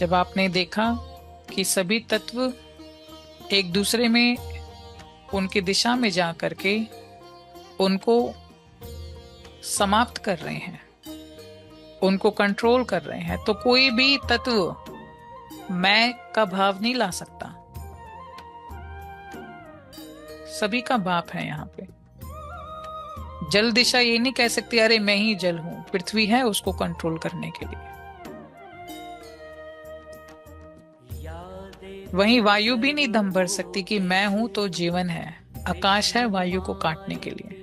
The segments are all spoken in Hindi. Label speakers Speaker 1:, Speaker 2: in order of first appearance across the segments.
Speaker 1: जब आपने देखा कि सभी तत्व एक दूसरे में उनकी दिशा में जा करके उनको समाप्त कर रहे हैं, उनको कंट्रोल कर रहे हैं, तो कोई भी तत्व मैं का भाव नहीं ला सकता। सभी का बाप है यहाँ पे। जल दिशा ये नहीं कह सकती अरे मैं ही जल हूं, पृथ्वी है उसको कंट्रोल करने के लिए। वहीं वायु भी नहीं दम भर सकती कि मैं हूं तो जीवन है, आकाश है वायु को काटने के लिए।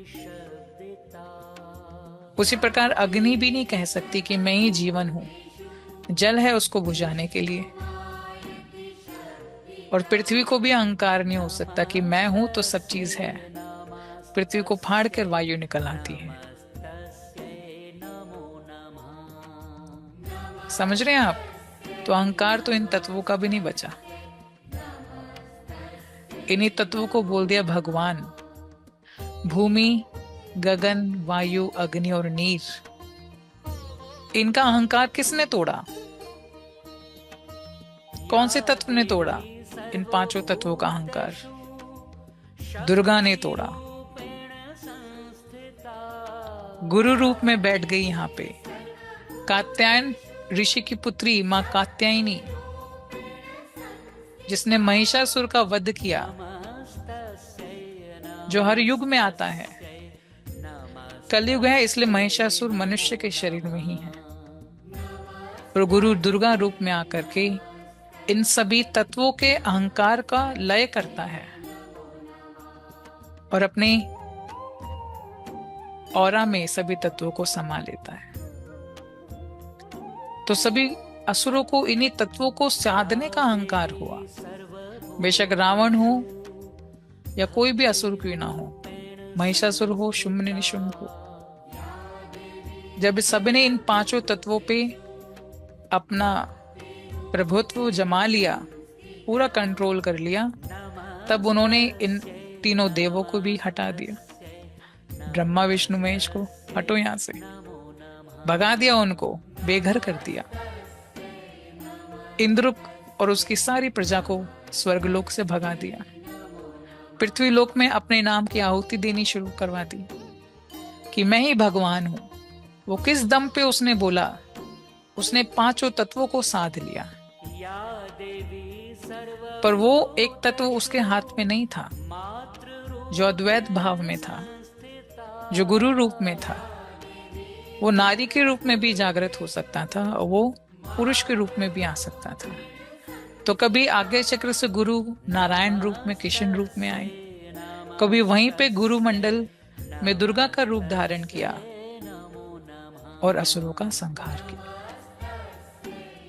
Speaker 1: उसी प्रकार अग्नि भी नहीं कह सकती कि मैं ही जीवन हूं, जल है उसको बुझाने के लिए। और पृथ्वी को भी अहंकार नहीं हो सकता कि मैं हूं तो सब चीज है। पृथ्वी को फाड़ कर वायु निकल आती है। समझ रहे हैं आप? तो अहंकार तो इन तत्वों का भी नहीं बचा। इन्हीं तत्वों को बोल दिया भगवान। भूमि, गगन, वायु, अग्नि और नीर, इनका अहंकार किसने तोड़ा? कौन से तत्व ने तोड़ा इन पांचों तत्वों का अहंकार? दुर्गा ने तोड़ा। गुरु रूप में बैठ गई यहाँ पे। कात्यायन ऋषि की पुत्री मां कात्यायनी, जिसने महिषासुर का वध किया, जो हर युग में आता है। कलयुग है इसलिए महिषासुर मनुष्य के शरीर में ही है। और गुरु दुर्गा रूप में आकर के इन सभी तत्वों के अहंकार का लय करता है और अपने ऑरा में सभी तत्वों को समा लेता है। तो सभी असुरों को इन्हीं तत्वों को साधने का अहंकार हुआ। बेशक रावण हो या कोई भी असुर क्यों ना हो, महिषासुर हो, शुम्भ निशुम्भ हो, जब सबने इन पांचों तत्वों पे अपना प्रभुत्व जमा लिया, पूरा कंट्रोल कर लिया, तब उन्होंने इन तीनों देवों को भी हटा दिया। ब्रह्मा विष्णु महेश को हटो यहां से, भगा दिया, उनको बेघर कर दिया। इंद्र और उसकी सारी प्रजा को स्वर्गलोक से भगा दिया। पृथ्वी लोक में अपने नाम की आहुति देनी शुरू करवा दी कि मैं ही भगवान हूं। वो किस दम पे उसने बोला? उसने पांचों तत्वों को साध लिया। पर वो एक तत्व उसके हाथ में नहीं था, जो अद्वैत भाव में था, जो गुरु रूप में था। वो नारी के रूप में भी जागृत हो सकता था और वो पुरुष के रूप में भी आ सकता था। तो कभी आज्ञा चक्र से गुरु नारायण रूप में, कृष्ण रूप में आए, कभी वहीं पे गुरु मंडल में दुर्गा का रूप धारण किया और असुरों का संहार किया।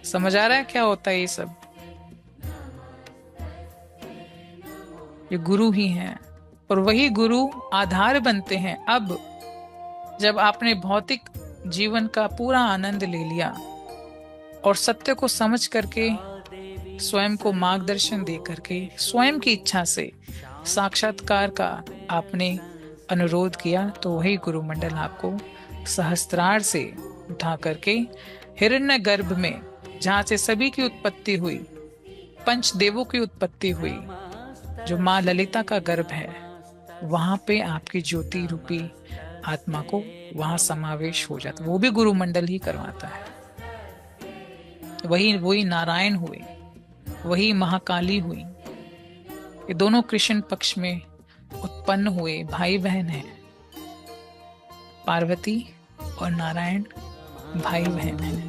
Speaker 1: समझ आ रहा है क्या होता है ये सब? ये गुरु ही हैं और वही गुरु आधार बनते हैं। अब जब आपने भौतिक जीवन का पूरा आनंद ले लिया और सत्य को समझ करके स्वयं को मार्गदर्शन दे करके स्वयं की इच्छा से साक्षात्कार का आपने अनुरोध किया, तो वही गुरु मंडल आपको सहस्त्रार से उठा करके हिरण्य गर्भ में, जहां से सभी की उत्पत्ति हुई, पंच देवों की उत्पत्ति हुई, जो मां ललिता का गर्भ है, वहां पे आपकी ज्योति रूपी आत्मा को वहां समावेश हो जाता। वो भी गुरु मंडल ही करवाता है। वही नारायण हुए, वही महाकाली हुई। ये दोनों कृष्ण पक्ष में उत्पन्न हुए भाई बहन हैं। पार्वती और नारायण भाई बहन हैं।